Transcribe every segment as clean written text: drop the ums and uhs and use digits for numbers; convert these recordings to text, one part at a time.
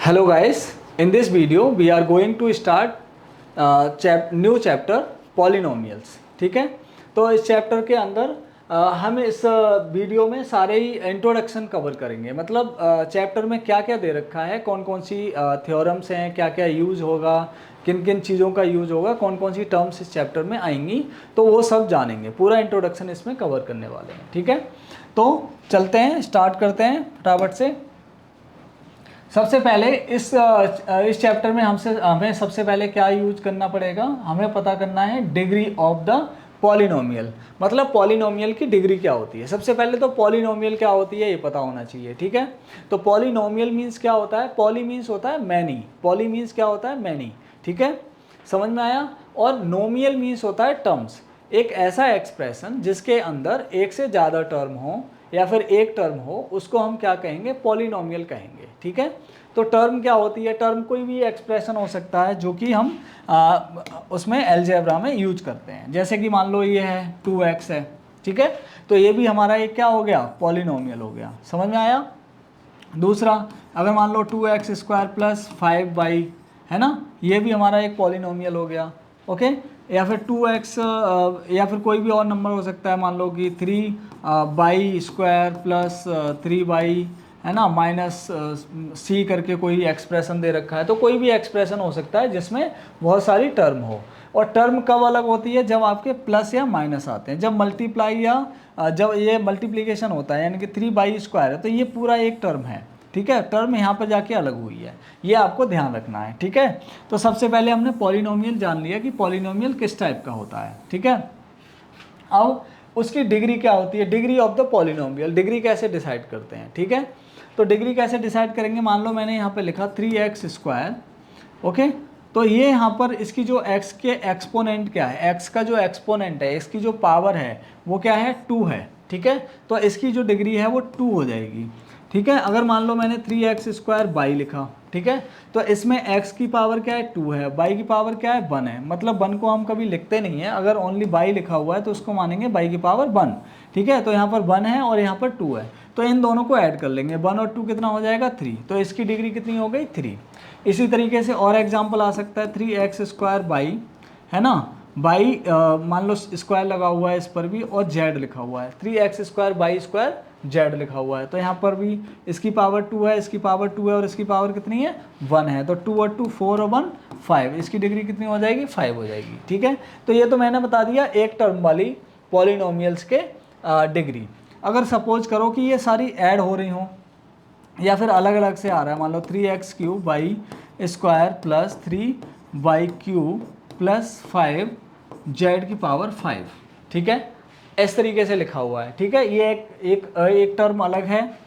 Hello guys, in this video we are going to start new chapter polynomials. ठीक है, तो इस chapter के अंदर हम इस वीडियो में सारे ही इंट्रोडक्शन कवर करेंगे। मतलब चैप्टर में क्या क्या दे रखा है, कौन कौन सी थ्योरम्स हैं, क्या क्या यूज़ होगा, किन किन चीज़ों का यूज़ होगा, कौन कौन सी टर्म्स इस चैप्टर में आएंगी, तो वो सब जानेंगे। पूरा इंट्रोडक्शन इसमें कवर करने वाले हैं। ठीक है, तो चलते हैं, स्टार्ट करते हैं फटाफट से। सबसे पहले इस चैप्टर में हमें सबसे पहले क्या यूज करना पड़ेगा, हमें पता करना है डिग्री ऑफ द पॉलिनोमियल। मतलब पॉलिनोमियल की डिग्री क्या होती है। सबसे पहले तो पॉलिनोमियल क्या होती है ये पता होना चाहिए। ठीक है, तो पॉलिनोमियल मीन्स क्या होता है, पॉली मीन्स होता है मैनी, पॉली मीन्स क्या होता है मैनी। ठीक है, समझ में आया। और नोमियल मीन्स होता है टर्म्स, एक ऐसा एक्सप्रेशन जिसके अंदर एक से ज़्यादा टर्म हो या फिर एक टर्म हो, उसको हम क्या कहेंगे, पॉलिनोमियल कहेंगे। ठीक है, तो टर्म क्या होती है, टर्म कोई भी एक्सप्रेशन हो सकता है जो कि हम उसमें अलजेब्रा में यूज करते हैं। जैसे कि मान लो ये है 2x है, ठीक है, तो ये भी हमारा एक क्या हो गया, पॉलिनोमियल हो गया। समझ में आया। दूसरा, अगर मान लो 2x² प्लस 5y है ना, ये भी हमारा एक पॉलिनोमियल हो गया। ओके, या फिर 2x या फिर कोई भी और नंबर हो सकता है, मान लो कि 3y² प्लस 3y है ना, माइनस c करके कोई एक्सप्रेशन दे रखा है। तो कोई भी एक्सप्रेशन हो सकता है जिसमें बहुत सारी टर्म हो। और टर्म कब अलग होती है, जब आपके प्लस या माइनस आते हैं। जब मल्टीप्लाई या जब ये मल्टीप्लिकेशन होता है, यानी कि 3y² है, तो ये पूरा एक टर्म है। ठीक है, टर्म यहाँ पर जाके अलग हुई है, ये आपको ध्यान रखना है। ठीक है, तो सबसे पहले हमने पॉलिनोमियल जान लिया कि पॉलिनोमियल किस टाइप का होता है। ठीक है, अब उसकी डिग्री क्या होती है, degree of the polynomial. Degree कैसे डिसाइड करते हैं, ठीक है, तो डिग्री कैसे डिसाइड करेंगे। मान लो मैंने यहाँ पे लिखा 3x²। ओके, तो ये यहाँ पर इसकी जो x के एक्सपोनेंट क्या है, x का जो एक्सपोनेंट है, इसकी जो पावर है वो क्या है, 2 है। ठीक है, तो इसकी जो डिग्री है वो 2 हो जाएगी। ठीक है, अगर मान लो मैंने 3x² लिखा, ठीक है, तो इसमें x की पावर क्या है, 2 है, y की पावर क्या है, 1 है। मतलब 1 को हम कभी लिखते नहीं है, अगर ओनली y लिखा हुआ है तो उसको मानेंगे y की पावर 1। ठीक है, तो यहाँ पर 1 है और यहाँ पर 2 है, तो इन दोनों को ऐड कर लेंगे, 1 और 2 कितना हो जाएगा, 3। तो इसकी डिग्री कितनी हो गई, 3। इसी तरीके से और एग्जाम्पल आ सकता है 3x² है ना, बाई मान लो स्क्वायर लगा हुआ है इस पर भी और z लिखा हुआ है, 3x² z लिखा हुआ है। तो यहाँ पर भी इसकी पावर 2 है, इसकी पावर 2 है और इसकी पावर कितनी है, 1 है। तो 2 और 2 4 और 1 5, इसकी डिग्री कितनी हो जाएगी, 5 हो जाएगी। ठीक है, तो ये तो मैंने बता दिया एक टर्म वाली पॉलिनोमियल्स के डिग्री। अगर सपोज करो कि ये सारी ऐड हो रही हों या फिर अलग अलग से आ रहा है, मान लो 3x³ plus 3y³ plus 5z की पावर 5। ठीक है, इस तरीके से लिखा हुआ है। ठीक है, ये एक टर्म अलग है,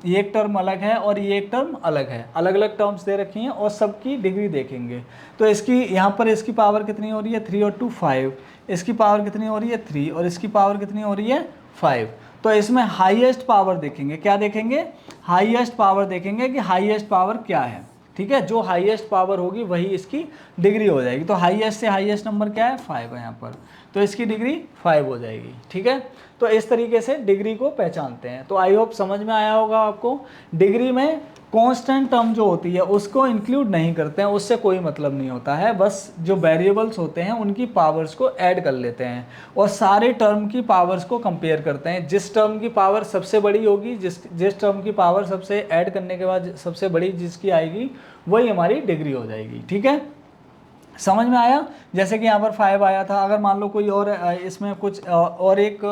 ये एक टर्म अलग है और ये एक टर्म अलग है, अलग अलग टर्म्स दे रखी हैं और सबकी डिग्री देखेंगे। तो इसकी यहाँ पर इसकी पावर कितनी हो रही है, 3 और 2 5, इसकी पावर कितनी हो रही है, 3, और इसकी पावर कितनी हो रही है, 5। तो इसमें हाईएस्ट पावर देखेंगे, क्या देखेंगे, हाईएस्ट पावर देखेंगे कि हाईएस्ट पावर क्या है। ठीक है, जो हाईएस्ट पावर होगी वही इसकी डिग्री हो जाएगी। तो हाईएस्ट से हाईएस्ट नंबर क्या है, 5 है यहाँ पर, तो इसकी डिग्री 5 हो जाएगी। ठीक है, तो इस तरीके से डिग्री को पहचानते हैं। तो आई होप समझ में आया होगा आपको। डिग्री में कांस्टेंट टर्म जो होती है उसको इंक्लूड नहीं करते हैं, उससे कोई मतलब नहीं होता है, बस जो वेरिएबल्स होते हैं उनकी पावर्स को ऐड कर लेते हैं और सारे टर्म की पावर्स को कंपेयर करते हैं। जिस टर्म की पावर सबसे बड़ी होगी, जिस टर्म की पावर सबसे ऐड करने के बाद सबसे बड़ी जिसकी आएगी, वही हमारी डिग्री हो जाएगी। ठीक है, समझ में आया। जैसे कि यहाँ पर 5 आया था, अगर मान लो कोई और इसमें कुछ और एक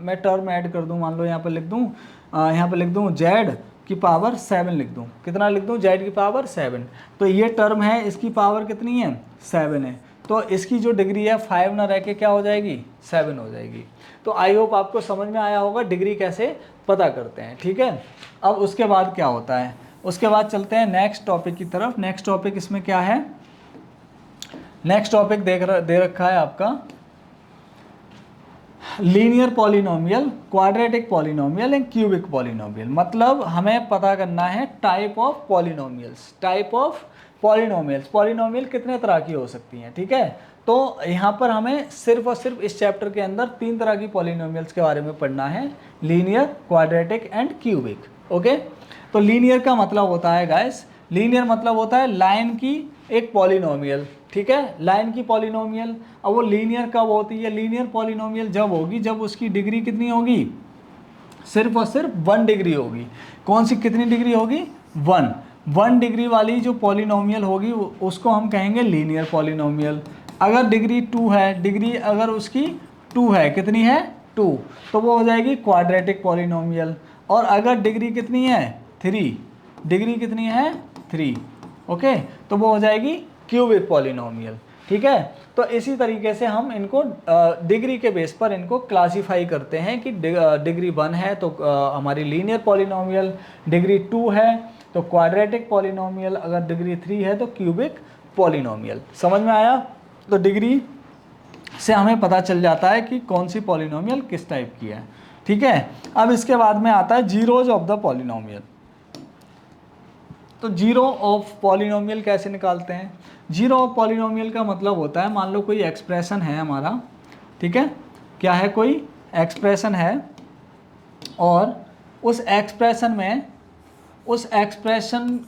मैं टर्म ऐड कर दूँ, मान लो यहाँ पर लिख दूँ, z की पावर 7 लिख दूँ। कितना लिख दूँ, z की पावर 7। तो ये टर्म है, इसकी पावर कितनी है, 7 है। तो इसकी जो डिग्री है 5 ना रह के क्या हो जाएगी, 7 हो जाएगी। तो आई होप आपको समझ में आया होगा डिग्री कैसे पता करते हैं। ठीक है, अब उसके बाद क्या होता है, उसके बाद चलते हैं नेक्स्ट टॉपिक की तरफ। नेक्स्ट टॉपिक इसमें क्या है, नेक्स्ट टॉपिक दे रखा है आपका linear polynomial, quadratic polynomial and cubic polynomial. मतलब हमें पता करना है type of polynomials, type of polynomials. Polynomial कितने तरह की हो सकती हैं, ठीक है। तो यहाँ पर हमें सिर्फ और सिर्फ इस चैप्टर के अंदर 3 तरह की पॉलिनोमियल्स के बारे में पढ़ना है, linear, quadratic and cubic. Okay, तो लीनियर का मतलब होता है गाइस लीनियर मतलब होता है लाइन की एक पॉलिनोमियल, ठीक है, लाइन की पॉलिनोमियल। अब वो लीनियर कब होती है? लीनियर पॉलिनोमियल जब होगी जब उसकी डिग्री कितनी होगी? सिर्फ और सिर्फ 1 डिग्री होगी। कौन सी कितनी डिग्री होगी? 1 डिग्री वाली जो पॉलिनोमियल होगी उसको हम कहेंगे लीनियर पॉलिनोमियल। अगर डिग्री 2 है, डिग्री अगर उसकी 2 है, कितनी है? 2, तो वो हो जाएगी क्वाड्रेटिक पॉलिनोमियल। और अगर डिग्री कितनी है? 3, डिग्री कितनी है? 3, ओके, तो वो हो जाएगी क्यूबिक पॉलिनोमियल, ठीक है। तो इसी तरीके से हम इनको डिग्री के बेस पर इनको क्लासीफाई करते हैं कि डिग्री 1 है तो हमारी लीनियर पॉलिनोमियल, डिग्री 2 है तो क्वाड्रेटिक पॉलिनोमियल, अगर डिग्री 3 है तो क्यूबिक पॉलिनोमियल। समझ में आया? तो डिग्री से हमें पता चल जाता है कि कौन सी पॉलिनोमियल किस टाइप की है, ठीक है। अब इसके बाद में आता है जीरोज ऑफ द पॉलिनोमियल। तो जीरो ऑफ पॉलिनोमियल कैसे निकालते हैं? जीरो ऑफ पॉलिनोमियल का मतलब होता है, मान लो कोई एक्सप्रेशन है हमारा, ठीक है, क्या है? कोई एक्सप्रेशन है और उस एक्सप्रेशन में उस एक्सप्रेशन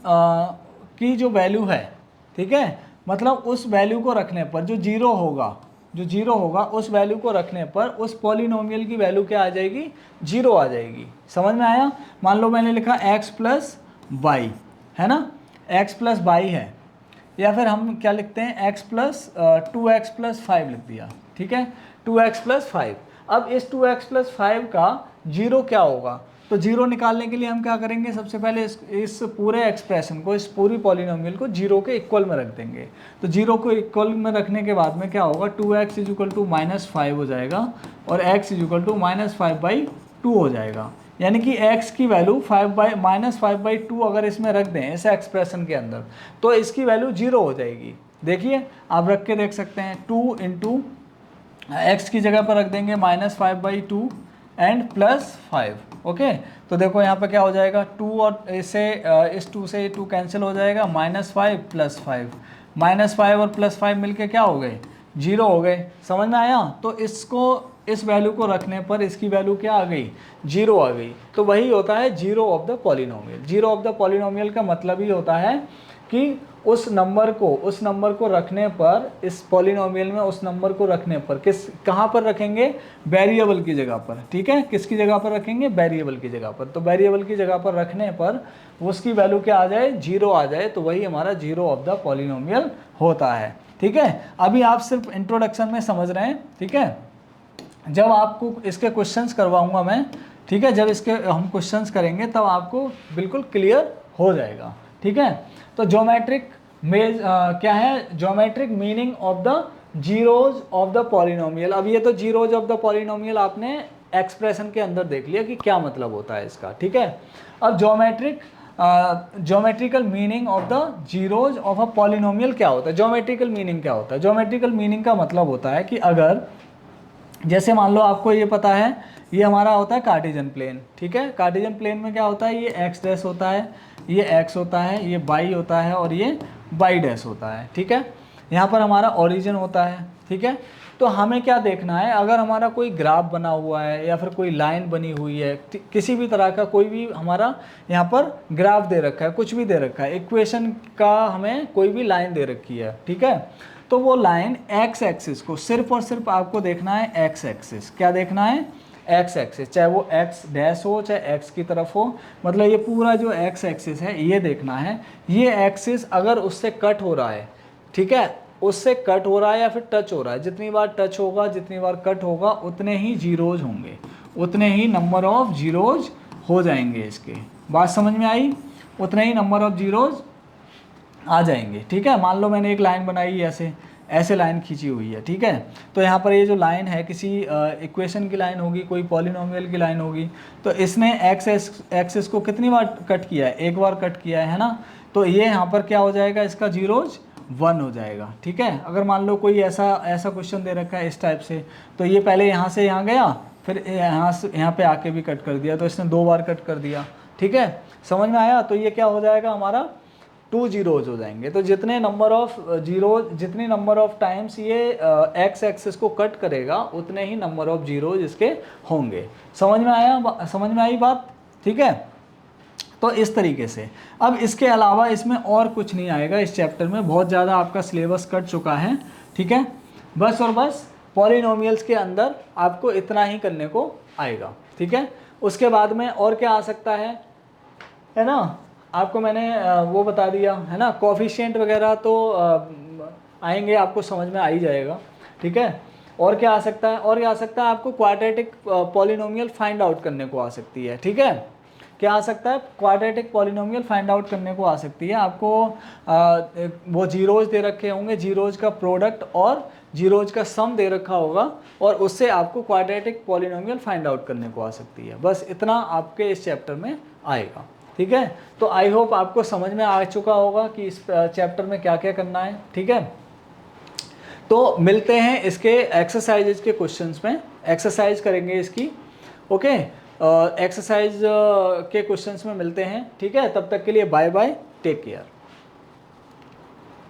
की जो वैल्यू है, ठीक है, मतलब उस वैल्यू को रखने पर जो जीरो होगा उस वैल्यू को रखने पर उस पॉलिनोमियल की वैल्यू क्या आ जाएगी? जीरो आ जाएगी। समझ में आया? मान लो मैंने लिखा x प्लस वाई, है ना, x प्लस वाई है, या फिर हम क्या लिखते हैं? x प्लस 2x प्लस 5 लिख दिया, ठीक है, 2x प्लस 5। अब इस 2x प्लस 5 का जीरो क्या होगा? तो जीरो निकालने के लिए हम क्या करेंगे? सबसे पहले इस पूरे एक्सप्रेशन को, इस पूरी पॉलिनोमियल को जीरो के इक्वल में रख देंगे। तो जीरो को इक्वल में रखने के बाद में क्या होगा? 2x इज इक्वल टू -5 हो जाएगा और x इज इक्वल टू -5/2 हो जाएगा। यानी कि x की वैल्यू -5/2 अगर इसमें रख दें इस एक्सप्रेशन के अंदर तो इसकी वैल्यू जीरो हो जाएगी। देखिए आप रख के देख सकते हैं, 2 इंटू एक्स की जगह पर रख देंगे -5/2 एंड +5, ओके। तो देखो यहाँ पे क्या हो जाएगा? 2 और इसे इस 2 से 2 कैंसिल हो जाएगा, -5 + 5, -5 और +5 मिलके क्या हो गए? जीरो हो गए। समझ में आया? तो इसको, इस वैल्यू को रखने पर इसकी वैल्यू क्या आ गई? जीरो आ गई। तो वही होता है zero of the polynomial. Zero of the polynomial का मतलब ही होता है कि उस नंबर को रखने पर, इस पॉलिनोमियल में उस नंबर को रखने पर कहाँ पर रखेंगे? वेरिएबल की जगह पर, ठीक है। किसकी जगह पर रखेंगे? वेरिएबल की जगह पर। तो वेरिएबल की जगह पर रखने पर उसकी वैल्यू क्या आ जाए? जीरो आ जाए, तो वही हमारा जीरो ऑफ द पॉलिनोमियल होता है, ठीक है। अभी आप सिर्फ इंट्रोडक्शन में समझ रहे हैं, ठीक है। जब आपको इसके क्वेश्चंस करवाऊंगा मैं, ठीक है, जब इसके हम क्वेश्चंस करेंगे तब आपको बिल्कुल क्लियर हो जाएगा, ठीक है। तो ज्योमेट्रिक में क्या है? Geometric meaning of the zeros of the polynomial. अब ये तो जीरोज ऑफ द पॉलिनोमियल आपने एक्सप्रेशन के अंदर देख लिया कि क्या मतलब होता है इसका, ठीक है। अब geometrical meaning of the zeros of a polynomial क्या होता है? ज्योमेट्रिकल मीनिंग क्या होता है? ज्योमेट्रिकल मीनिंग का मतलब होता है कि अगर, जैसे मान लो आपको ये पता है, ये हमारा होता है कार्टेशियन प्लेन, ठीक है। कार्टेशियन प्लेन में क्या होता है? ये एक्स डैश होता है, ये एक्स होता है, ये वाई होता है और ये वाई डैश होता है, ठीक है। यहाँ पर हमारा ओरिजिन होता है, ठीक है। तो हमें क्या देखना है? अगर हमारा कोई ग्राफ बना हुआ है या फिर कोई लाइन बनी हुई है, किसी भी तरह का कोई भी हमारा यहाँ पर ग्राफ दे रखा है, कुछ भी दे रखा है, इक्वेशन का हमें कोई भी लाइन दे रखी है, ठीक है। तो वो लाइन एक्स एक्सिस को सिर्फ और सिर्फ आपको देखना है एक्स एक्सिस। क्या देखना है? एक्स एक्सिस, चाहे वो एक्स डैश हो चाहे एक्स की तरफ हो, मतलब ये पूरा जो एक्स एक्सिस है ये देखना है। ये एक्सिस अगर उससे कट हो रहा है, ठीक है, उससे कट हो रहा है या फिर टच हो रहा है, जितनी बार टच होगा जितनी बार कट होगा उतने ही जीरोज होंगे, उतने ही नंबर ऑफ जीरोज हो जाएंगे। इसके बात समझ में आई? उतने ही नंबर ऑफ जीरोज आ जाएंगे, ठीक है। मान लो मैंने एक लाइन बनाई ऐसे लाइन खींची हुई है, ठीक है। तो यहाँ पर ये जो लाइन है किसी इक्वेशन की लाइन होगी, कोई पॉलिनोमियल की लाइन होगी। तो इसने एक्सिस को कितनी बार कट किया है? एक बार कट किया है ना। तो ये यहाँ पर क्या हो जाएगा? इसका जीरोज 1 हो जाएगा, ठीक है। अगर मान लो कोई ऐसा क्वेश्चन दे रखा है इस टाइप से, तो ये पहले यहाँ से यहाँ गया, फिर यहाँ पे आके भी कट कर दिया, तो इसने 2 बार कट कर दिया, ठीक है। समझ में आया? तो ये क्या हो जाएगा? हमारा 2 जीरोज हो जाएंगे। तो जितनी नंबर ऑफ टाइम्स ये एक्स एक्सिस को कट करेगा उतने ही नंबर ऑफ जीरोज इसके होंगे। समझ में आया? समझ में आई बात? ठीक है। तो इस तरीके से। अब इसके अलावा इसमें और कुछ नहीं आएगा इस चैप्टर में, बहुत ज़्यादा आपका सिलेबस कट चुका है, ठीक है। बस और बस पॉलिनोमियल्स के अंदर आपको इतना ही करने को आएगा, ठीक है। उसके बाद में और क्या आ सकता है ना, आपको मैंने वो बता दिया है ना, कोफिशिएंट वगैरह तो आएंगे, आपको समझ में आ ही जाएगा, ठीक है। और क्या आ सकता है, और क्या आ सकता है, आपको क्वाड्रेटिक पॉलिनोमियल फाइंड आउट करने को आ सकती है, ठीक है। क्या आ सकता है, क्वाड्रेटिक पॉलिनोमियल फाइंड आउट करने को आ सकती है। आपको वो जीरोज दे रखे होंगे, जीरोज का प्रोडक्ट और जीरोज का सम दे रखा होगा, और उससे आपको क्वाड्रेटिक पॉलिनोमियल फाइंड आउट करने को आ सकती है। बस इतना आपके इस चैप्टर में आएगा, ठीक है। तो आई होप आपको समझ में आ चुका होगा कि इस चैप्टर में क्या क्या करना है, ठीक है। तो मिलते हैं इसके एक्सरसाइजेज के क्वेश्चंस में, एक्सरसाइज करेंगे इसकी, ओके। एक्सरसाइज के क्वेश्चंस में मिलते हैं, ठीक है। तब तक के लिए बाय बाय, टेक केयर।